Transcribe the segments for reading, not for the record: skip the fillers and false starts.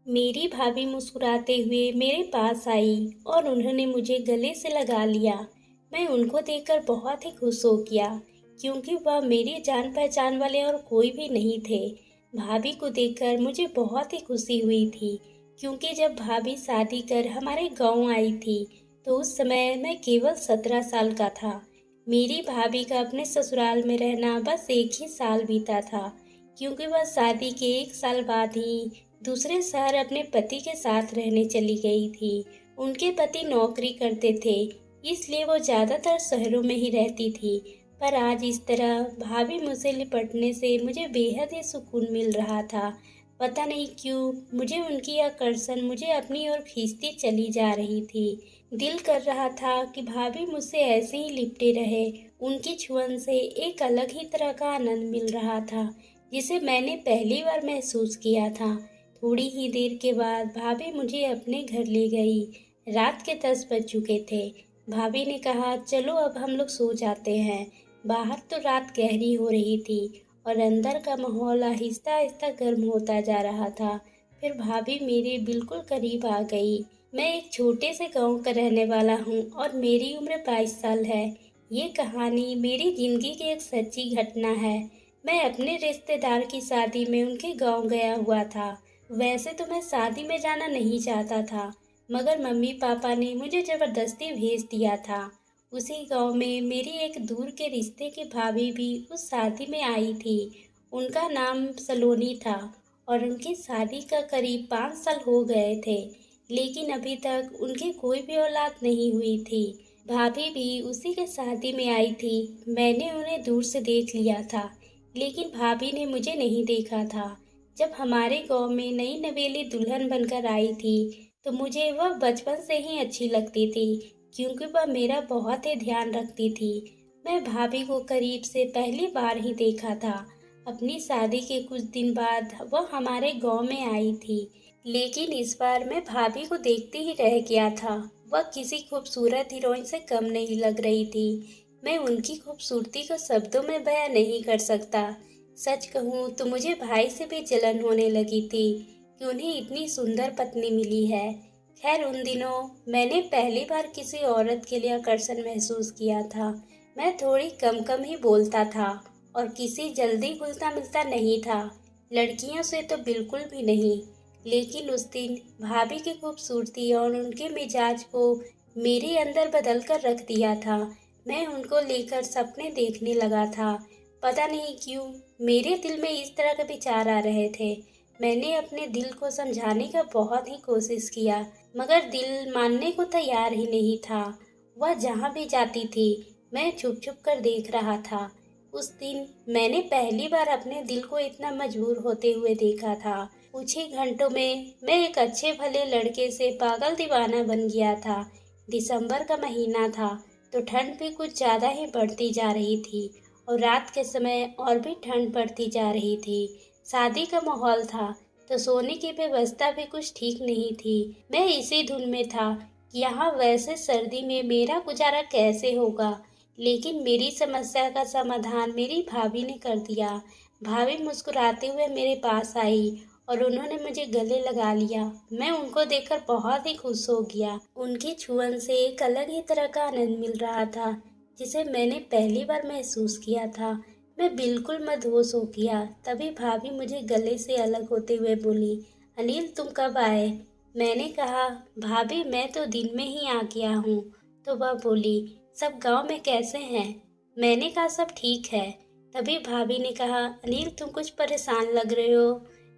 मेरी भाभी मुस्कुराते हुए मेरे पास आई और उन्होंने मुझे गले से लगा लिया। मैं उनको देखकर बहुत ही खुश हो गया क्योंकि वह मेरी जान पहचान वाले और कोई भी नहीं थे। भाभी को देखकर मुझे बहुत ही खुशी हुई थी क्योंकि जब भाभी शादी कर हमारे गांव आई थी तो उस समय मैं केवल 17 साल का था। मेरी भाभी का अपने ससुराल में रहना बस एक ही साल बीता था क्योंकि वह शादी के एक साल बाद ही दूसरे शहर अपने पति के साथ रहने चली गई थी। उनके पति नौकरी करते थे, इसलिए वो ज्यादातर शहरों में ही रहती थी। पर आज इस तरह भाभी मुझसे लिपटने से मुझे बेहद ही सुकून मिल रहा था। पता नहीं क्यों मुझे उनकी आकर्षण मुझे अपनी ओर खींचती चली जा रही थी। दिल कर रहा था कि भाभी मुझसे ऐसे ही लिपटे रहे। उनकी छुअन से एक अलग ही तरह का आनंद मिल रहा था जिसे मैंने पहली बार महसूस किया था। थोड़ी ही देर के बाद भाभी मुझे अपने घर ले गई। रात के 10 बज चुके थे। भाभी ने कहा चलो अब हम लोग सो जाते हैं। बाहर तो रात गहरी हो रही थी और अंदर का माहौल आहिस्ता आहिस्ता गर्म होता जा रहा था। फिर भाभी मेरे बिल्कुल करीब आ गई। मैं एक छोटे से गांव का रहने वाला हूँ और मेरी उम्र 22 साल है। ये कहानी मेरी जिंदगी की एक सच्ची घटना है। मैं अपने रिश्तेदार की शादी में उनके गांव गया हुआ था। वैसे तो मैं शादी में जाना नहीं चाहता था, मगर मम्मी पापा ने मुझे जबरदस्ती भेज दिया था। उसी गांव में मेरी एक दूर के रिश्ते की भाभी भी उस शादी में आई थी। उनका नाम सलोनी था और उनकी शादी का करीब 5 साल हो गए थे, लेकिन अभी तक उनकी कोई भी औलाद नहीं हुई थी। भाभी भी उसी के शादी में आई थी। मैंने उन्हें दूर से देख लिया था, लेकिन भाभी ने मुझे नहीं देखा था। जब हमारे गांव में नई नवेली दुल्हन बनकर आई थी तो मुझे वह बचपन से ही अच्छी लगती थी क्योंकि वह मेरा बहुत ही ध्यान रखती थी। मैं भाभी को करीब से पहली बार ही देखा था। अपनी शादी के कुछ दिन बाद वह हमारे गांव में आई थी, लेकिन इस बार मैं भाभी को देखते ही रह गया था। वह किसी खूबसूरत हीरोइन से कम नहीं लग रही थी। मैं उनकी खूबसूरती को शब्दों में बयां नहीं कर सकता। सच कहूँ तो मुझे भाई से भी जलन होने लगी थी कि उन्हें इतनी सुंदर पत्नी मिली है। खैर उन दिनों मैंने पहली बार किसी औरत के लिए आकर्षण महसूस किया था। मैं थोड़ी कम कम ही बोलता था और किसी जल्दी घुलता मिलता नहीं था, लड़कियों से तो बिल्कुल भी नहीं। लेकिन उस दिन भाभी की खूबसूरती और उनके मिजाज को मेरे अंदर बदल कर रख दिया था। मैं उनको लेकर सपने देखने लगा था। पता नहीं क्यों मेरे दिल में इस तरह के विचार आ रहे थे। मैंने अपने दिल को समझाने का बहुत ही कोशिश किया, मगर दिल मानने को तैयार ही नहीं था। वह जहाँ भी जाती थी मैं छुप छुप कर देख रहा था। उस दिन मैंने पहली बार अपने दिल को इतना मजबूर होते हुए देखा था। कुछ ही घंटों में मैं एक अच्छे भले लड़के से पागल दीवाना बन गया था। दिसंबर का महीना था तो ठंड भी कुछ ज्यादा ही बढ़ती जा रही थी और रात के समय और भी ठंड पड़ती जा रही थी। शादी का माहौल था तो सोने की व्यवस्था भी कुछ ठीक नहीं थी। मैं इसी धुन में था कि यहाँ वैसे सर्दी में मेरा गुजारा कैसे होगा, लेकिन मेरी समस्या का समाधान मेरी भाभी ने कर दिया। भाभी मुस्कुराते हुए मेरे पास आई और उन्होंने मुझे गले लगा लिया। मैं उनको देखकर बहुत ही खुश हो गया। उनकी छुअन से एक अलग ही तरह का आनंद मिल रहा था जिसे मैंने पहली बार महसूस किया था। मैं बिल्कुल मदहोश हो गया। तभी भाभी मुझे गले से अलग होते हुए बोली, अनिल तुम कब आए? मैंने कहा भाभी मैं तो दिन में ही आ गया हूँ। तो वह बोली सब गांव में कैसे हैं? मैंने कहा सब ठीक है। तभी भाभी ने कहा अनिल तुम कुछ परेशान लग रहे हो।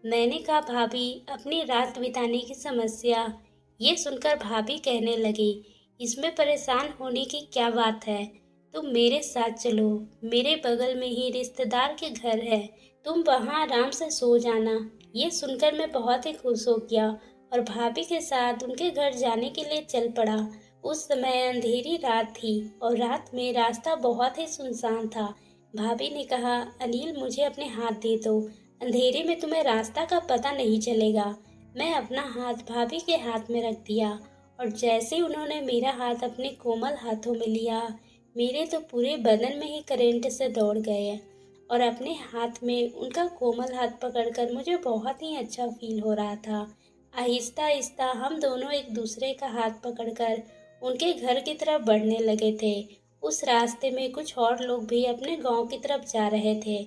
मैंने कहा भाभी अपनी रात बिताने की समस्या। ये सुनकर भाभी कहने लगी इसमें परेशान होने की क्या बात है, तुम मेरे साथ चलो। मेरे बगल में ही रिश्तेदार के घर है, तुम वहाँ आराम से सो जाना। ये सुनकर मैं बहुत ही खुश हो गया और भाभी के साथ उनके घर जाने के लिए चल पड़ा। उस समय अंधेरी रात थी और रात में रास्ता बहुत ही सुनसान था। भाभी ने कहा अनिल मुझे अपने हाथ दे दो, अंधेरे में तुम्हें रास्ता का पता नहीं चलेगा। मैं अपना हाथ भाभी के हाथ में रख दिया और जैसे ही उन्होंने मेरा हाथ अपने कोमल हाथों में लिया, मेरे तो पूरे बदन में ही करंट से दौड़ गए और अपने हाथ में उनका कोमल हाथ पकड़कर मुझे बहुत ही अच्छा फील हो रहा था। आहिस्ता आहिस्ता हम दोनों एक दूसरे का हाथ पकड़कर उनके घर की तरफ बढ़ने लगे थे। उस रास्ते में कुछ और लोग भी अपने गांव की तरफ जा रहे थे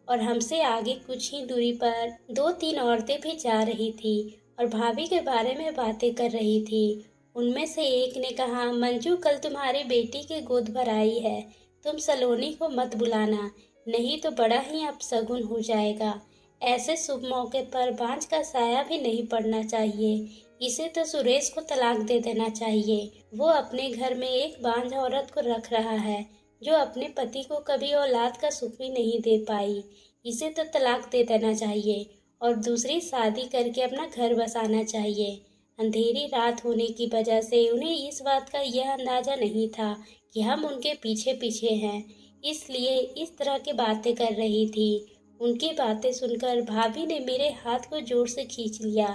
और हमसे आगे कुछ ही दूरी पर दो तीन औरतें भी जा रही थी और भाभी के बारे में बातें कर रही थी। उनमें से एक ने कहा, मंजू कल तुम्हारी बेटी की गोद भराई है, तुम सलोनी को मत बुलाना, नहीं तो बड़ा ही अपशगुन हो जाएगा। ऐसे शुभ मौके पर बांझ का साया भी नहीं पड़ना चाहिए। इसे तो सुरेश को तलाक दे देना चाहिए। वो अपने घर में एक बांझ औरत को रख रहा है जो अपने पति को कभी औलाद का सुख भी नहीं दे पाई। इसे तो तलाक दे देना चाहिए और दूसरी शादी करके अपना घर बसाना चाहिए। अंधेरी रात होने की वजह से उन्हें इस बात का यह अंदाजा नहीं था कि हम उनके पीछे पीछे हैं, इसलिए इस तरह की बातें कर रही थी। उनकी बातें सुनकर भाभी ने मेरे हाथ को जोर से खींच लिया,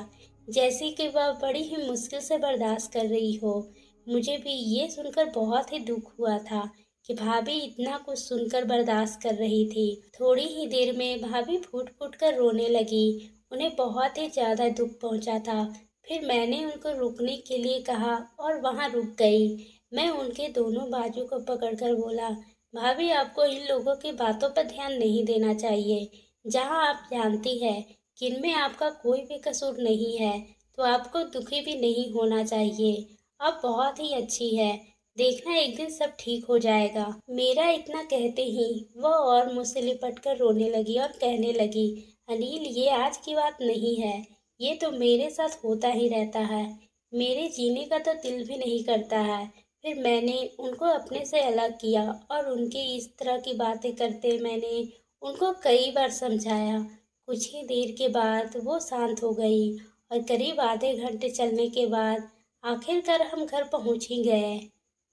जैसे कि वह बड़ी ही मुश्किल से बर्दाश्त कर रही हो। मुझे भी ये सुनकर बहुत ही दुख हुआ था कि भाभी इतना कुछ सुनकर बर्दाश्त कर रही थी। थोड़ी ही देर में भाभी फूट फूट कर रोने लगी। उन्हें बहुत ही ज्यादा दुख पहुंचा था। फिर मैंने उनको रुकने के लिए कहा और वहां रुक गई। मैं उनके दोनों बाजू को पकड़कर बोला, भाभी आपको इन लोगों की बातों पर ध्यान नहीं देना चाहिए। जहां आप जानती है कि इनमें आपका कोई भी कसूर नहीं है, तो आपको दुखी भी नहीं होना चाहिए। आप बहुत ही अच्छी है, देखना एक दिन सब ठीक हो जाएगा। मेरा इतना कहते ही वह और मुझसे लिपट कर रोने लगी और कहने लगी, अनिल ये आज की बात नहीं है, ये तो मेरे साथ होता ही रहता है। मेरे जीने का तो दिल भी नहीं करता है। फिर मैंने उनको अपने से अलग किया और उनके इस तरह की बातें करते मैंने उनको कई बार समझाया। कुछ ही देर के बाद वो शांत हो गई और करीब आधे घंटे चलने के बाद आखिरकार हम घर पहुंच ही गए।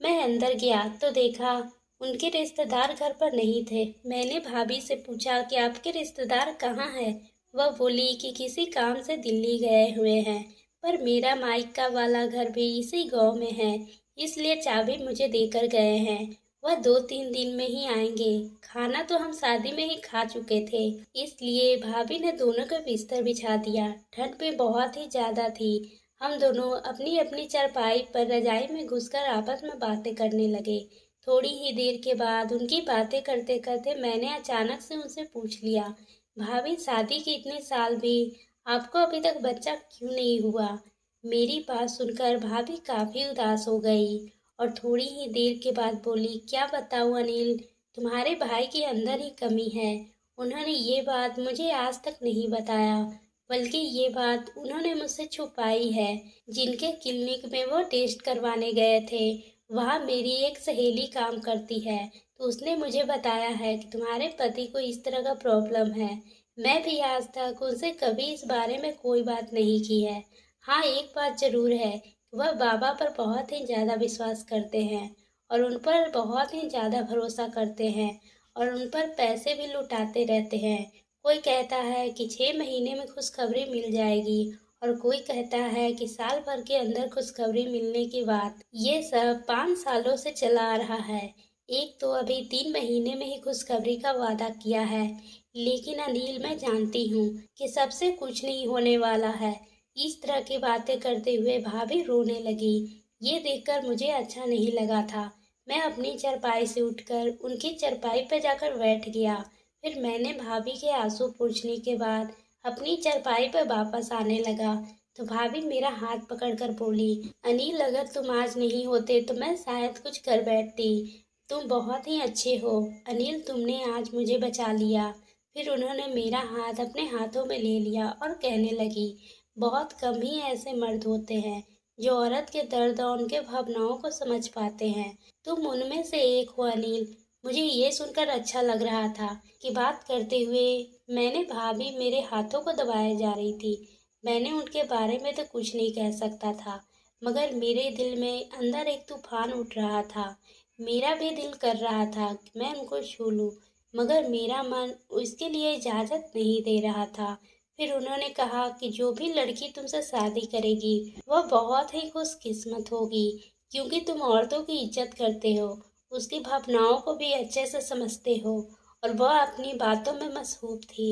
मैं अंदर गया तो देखा उनके रिश्तेदार घर पर नहीं थे। मैंने भाभी से पूछा कि आपके रिश्तेदार कहाँ हैं? वह बोली कि किसी काम से दिल्ली गए हुए हैं, पर मेरा मायका वाला घर भी इसी गांव में है, इसलिए चाबी मुझे देकर गए हैं। वह 2-3 दिन में ही आएंगे। खाना तो हम शादी में ही खा चुके थे, इसलिए भाभी ने दोनों को बिस्तर बिछा दिया। ठंड भी बहुत ही ज्यादा थी। हम दोनों अपनी अपनी चारपाई पर रजाई में घुसकर आपस में बातें करने लगे। थोड़ी ही देर के बाद उनकी बातें करते करते मैंने अचानक से उनसे पूछ लिया, भाभी शादी के इतने साल भी आपको अभी तक बच्चा क्यों नहीं हुआ? मेरी बात सुनकर भाभी काफी उदास हो गई और थोड़ी ही देर के बाद बोली, क्या बताऊं अनिल, तुम्हारे भाई के अंदर ही कमी है। उन्होंने ये बात मुझे आज तक नहीं बताया, बल्कि ये बात उन्होंने मुझसे छुपाई है। जिनके क्लिनिक में वो टेस्ट करवाने गए थे, वहाँ मेरी एक सहेली काम करती है, तो उसने मुझे बताया है कि तुम्हारे पति को इस तरह का प्रॉब्लम है। मैं भी आज तक उनसे कभी इस बारे में कोई बात नहीं की है। हाँ, एक बात जरूर है, वह बाबा पर बहुत ही ज्यादा विश्वास करते हैं और उन पर बहुत ही ज्यादा भरोसा करते हैं और उन पर पैसे भी लुटाते रहते हैं। कोई कहता है कि 6 महीने में खुशखबरी मिल जाएगी और कोई कहता है कि साल भर के अंदर खुशखबरी मिलने की बात। ये सब 5 सालों से चला आ रहा है। एक तो अभी 3 महीने में ही खुशखबरी का वादा किया है, लेकिन अनिल मैं जानती हूँ कि सबसे कुछ नहीं होने वाला है। इस तरह की बातें करते हुए भाभी रोने लगी। ये देखकर मुझे अच्छा नहीं लगा था। मैं अपनी चारपाई से उठकर उनकी चारपाई पर जाकर बैठ गया। फिर मैंने भाभी के आंसू पोंछने के बाद अपनी चारपाई पर वापस आने लगा तो भाभी मेरा हाथ पकड़कर बोली, अनिल अगर तुम आज नहीं होते तो मैं शायद कुछ कर बैठती। तुम बहुत ही अच्छे हो अनिल, तुमने आज मुझे बचा लिया। फिर उन्होंने मेरा हाथ अपने हाथों में ले लिया और कहने लगी, बहुत कम ही ऐसे मर्द होते हैं जो औरत के दर्द और उनके भावनाओं को समझ पाते हैं। तुम उनमें से एक हो अनिल। मुझे ये सुनकर अच्छा लग रहा था कि बात करते हुए मैंने भाभी मेरे हाथों को दबाए जा रही थी। मैंने उनके बारे में तो कुछ नहीं कह सकता था, मगर मेरे दिल में अंदर एक तूफान उठ रहा था। मेरा भी दिल कर रहा था कि मैं उनको छू लूं, मगर मेरा मन उसके लिए इजाजत नहीं दे रहा था। फिर उन्होंने कहा कि जो भी लड़की तुमसे शादी करेगी वह बहुत ही खुशकिस्मत होगी, क्योंकि तुम औरतों की इज्जत करते हो, उसकी भावनाओं को भी अच्छे से समझते हो और वह अपनी बातों में मसरूफ थी।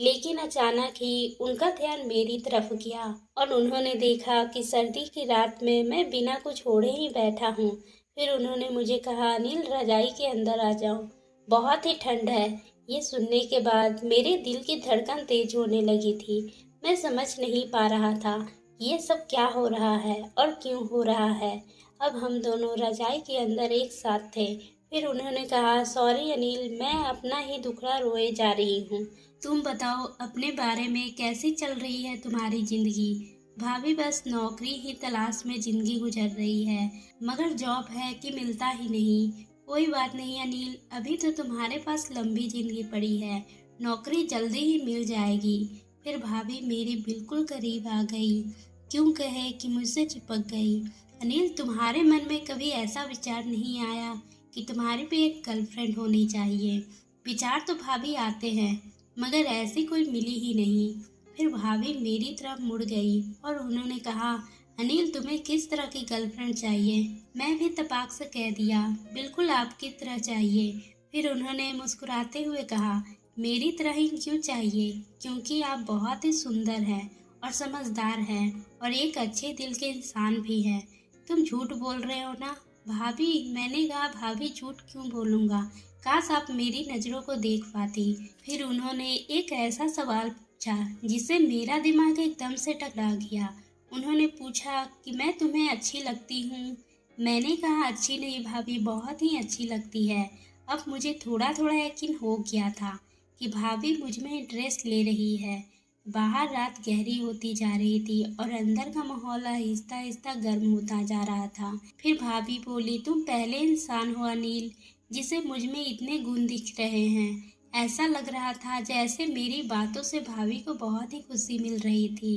लेकिन अचानक ही उनका ध्यान मेरी तरफ गया और उन्होंने देखा कि सर्दी की रात में मैं बिना कुछ ओढ़े ही बैठा हूँ। फिर उन्होंने मुझे कहा, अनिल रजाई के अंदर आ जाओ, बहुत ही ठंड है। ये सुनने के बाद मेरे दिल की धड़कन तेज होने लगी थी। मैं समझ नहीं पा रहा था ये सब क्या हो रहा है और क्यों हो रहा है। अब हम दोनों रजाई के अंदर एक साथ थे। फिर उन्होंने कहा, सॉरी अनिल, मैं अपना ही दुखड़ा रोए जा रही हूँ। तुम बताओ अपने बारे में, कैसी चल रही है तुम्हारी जिंदगी। भाभी बस नौकरी ही तलाश में जिंदगी गुजर रही है, मगर जॉब है कि मिलता ही नहीं। कोई बात नहीं अनिल, अभी तो तुम्हारे पास लंबी जिंदगी पड़ी है, नौकरी जल्दी ही मिल जाएगी। फिर भाभी मेरे बिल्कुल करीब आ गई, क्यों कहे कि मुझसे चिपक गई। अनिल, तुम्हारे मन में कभी ऐसा विचार नहीं आया कि तुम्हारे भी एक गर्लफ्रेंड होनी चाहिए। विचार तो भाभी आते हैं, मगर ऐसी कोई मिली ही नहीं। फिर भाभी मेरी तरफ मुड़ गई और उन्होंने कहा, अनिल तुम्हें किस तरह की गर्लफ्रेंड चाहिए। मैं भी तपाक से कह दिया, बिल्कुल आपकी तरह चाहिए। फिर उन्होंने मुस्कुराते हुए कहा, मेरी तरह ही क्यों चाहिए, क्योंकि आप बहुत ही सुंदर हैं और समझदार हैं और एक अच्छे दिल के इंसान भी हैं। तुम झूठ बोल रहे हो ना। भाभी, मैंने कहा, भाभी झूठ क्यों बोलूँगा, काश आप मेरी नज़रों को देख पाती। फिर उन्होंने एक ऐसा सवाल पूछा जिससे मेरा दिमाग एकदम से टकरा गया। उन्होंने पूछा कि मैं तुम्हें अच्छी लगती हूँ। मैंने कहा, अच्छी नहीं भाभी, बहुत ही अच्छी लगती है। अब मुझे थोड़ा थोड़ा यकीन हो गया था कि भाभी मुझ में इंटरेस्ट ले रही है। बाहर रात गहरी होती जा रही थी और अंदर का माहौल आहिस्ता आहिस्ता गर्म होता जा रहा था। फिर भाभी बोली, तुम पहले इंसान हो अनिल जिसे मुझ में इतने गुण दिख रहे हैं। ऐसा लग रहा था जैसे मेरी बातों से भाभी को बहुत ही खुशी मिल रही थी।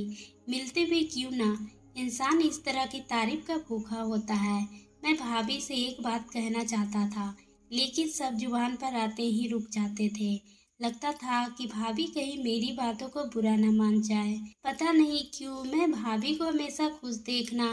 मिलते भी क्यों ना, इंसान इस तरह की तारीफ का भूखा होता है। मैं भाभी से एक बात कहना चाहता था, लेकिन सब जुबान पर आते ही रुक जाते थे। लगता था कि भाभी कहीं मेरी बातों को बुरा न मान जाए। पता नहीं क्यों मैं भाभी को हमेशा खुश देखना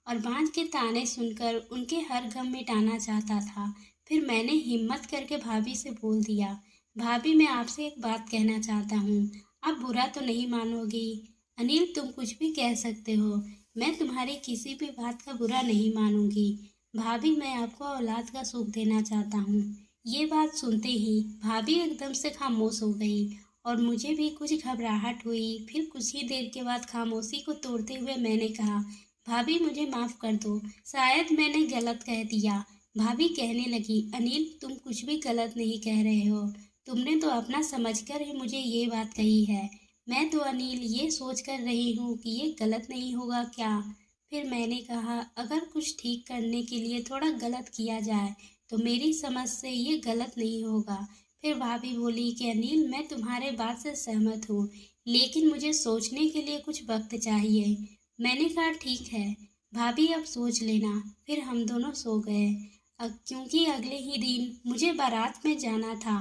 और बांझ के ताने सुनकर उनके हर गम मिटाना चाहता था। फिर मैंने हिम्मत करके भाभी से बोल दिया, भाभी मैं आपसे एक बात कहना चाहता हूँ, आप बुरा तो नहीं मानोगी। अनिल, तुम कुछ भी कह सकते हो, मैं तुम्हारी किसी भी बात का बुरा नहीं मानूंगी। भाभी, मैं आपको औलाद का सुख देना चाहता हूँ। ये बात सुनते ही भाभी एकदम से खामोश हो गई और मुझे भी कुछ घबराहट हुई। फिर कुछ ही देर के बाद खामोशी को तोड़ते हुए मैंने कहा, भाभी मुझे माफ कर दो, शायद मैंने गलत कह दिया। भाभी कहने लगी, अनिल तुम कुछ भी गलत नहीं कह रहे हो, तुमने तो अपना समझकर ही मुझे ये बात कही है। मैं तो अनिल ये सोच कर रही हूँ कि ये गलत नहीं होगा क्या। फिर मैंने कहा, अगर कुछ ठीक करने के लिए थोड़ा गलत किया जाए तो मेरी समझ से ये गलत नहीं होगा। फिर भाभी बोली कि अनिल मैं तुम्हारे बात से सहमत हूँ, लेकिन मुझे सोचने के लिए कुछ वक्त चाहिए। मैंने कहा ठीक है भाभी, अब सोच लेना। फिर हम दोनों सो गए। क्योंकि अगले ही दिन मुझे बारात में जाना था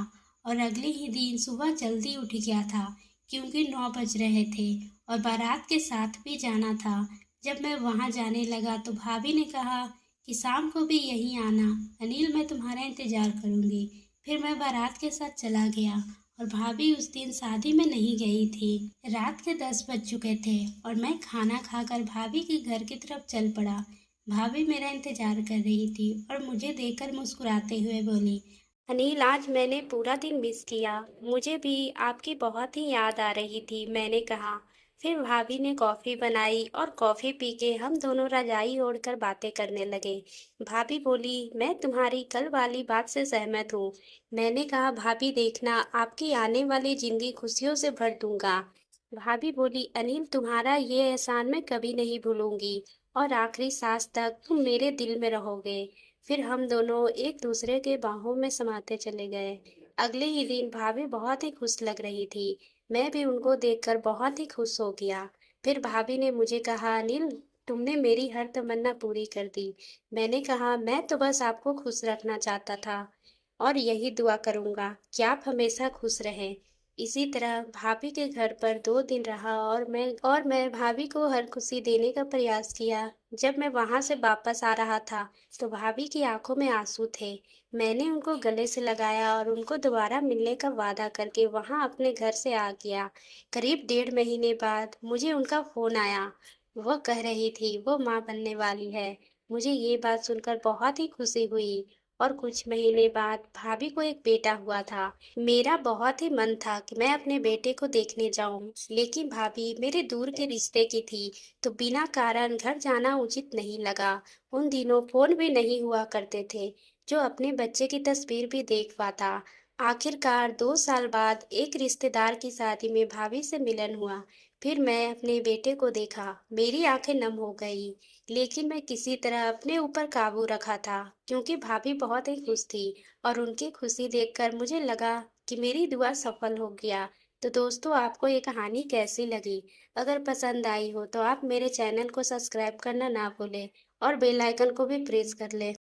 और अगले ही दिन सुबह जल्दी उठ गया था, क्योंकि 9 बज रहे थे और बारात के साथ भी जाना था। जब मैं वहाँ जाने लगा तो भाभी ने कहा कि शाम को भी यहीं आना अनिल, मैं तुम्हारा इंतजार करूंगी। फिर मैं बारात के साथ चला गया और भाभी उस दिन शादी में नहीं गई थी। रात के 10 बज चुके थे और मैं खाना खाकर भाभी के घर की तरफ चल पड़ा। भाभी मेरा इंतजार कर रही थी और मुझे देखकर मुस्कुराते हुए बोली, अनिल आज मैंने पूरा दिन मिस किया, मुझे भी आपकी बहुत ही याद आ रही थी। मैंने कहा। फिर भाभी ने कॉफ़ी बनाई और कॉफ़ी पी के हम दोनों रजाई ओढ़कर बातें करने लगे। भाभी बोली, मैं तुम्हारी कल वाली बात से सहमत हूँ। मैंने कहा, भाभी देखना आपकी आने वाली जिंदगी खुशियों से भर दूंगा। भाभी बोली, अनिल तुम्हारा ये एहसान मैं कभी नहीं भूलूंगी और आखिरी सांस तक तुम मेरे दिल में रहोगे। फिर हम दोनों एक दूसरे के बाहों में समाते चले गए। अगले ही दिन भाभी बहुत ही खुश लग रही थी। मैं भी उनको देखकर बहुत ही खुश हो गया। फिर भाभी ने मुझे कहा, अनिल तुमने मेरी हर तमन्ना पूरी कर दी। मैंने कहा, मैं तो बस आपको खुश रखना चाहता था और यही दुआ करूंगा कि आप हमेशा खुश रहें। इसी तरह भाभी के घर पर 2 दिन रहा और मैं भाभी को हर खुशी देने का प्रयास किया। जब मैं वहां से वापस आ रहा था तो भाभी की आंखों में आंसू थे। मैंने उनको गले से लगाया और उनको दोबारा मिलने का वादा करके वहां अपने घर से आ गया। करीब 1.5 महीने बाद मुझे उनका फोन आया। वह कह रही थी वो माँ बनने वाली है। मुझे ये बात सुनकर बहुत ही खुशी हुई। और कुछ महीने बाद भाभी को एक बेटा हुआ था। मेरा बहुत ही मन था कि मैं अपने बेटे को देखने जाऊं, लेकिन भाभी मेरे दूर के रिश्ते की थी, तो बिना कारण घर जाना उचित नहीं लगा। उन दिनों फोन भी नहीं हुआ करते थे, जो अपने बच्चे की तस्वीर भी देख पाता। आखिरकार 2 साल बाद एक रिश्तेदार की शादी में भाभी से मिलन हुआ। फिर मैं अपने बेटे को देखा, मेरी आंखें नम हो गई। लेकिन मैं किसी तरह अपने ऊपर काबू रखा था, क्योंकि भाभी बहुत ही खुश थी और उनकी खुशी देखकर मुझे लगा कि मेरी दुआ सफल हो गया। तो दोस्तों, आपको ये कहानी कैसी लगी? अगर पसंद आई हो तो आप मेरे चैनल को सब्सक्राइब करना ना भूलें और बेल आइकन को भी प्रेस कर लें।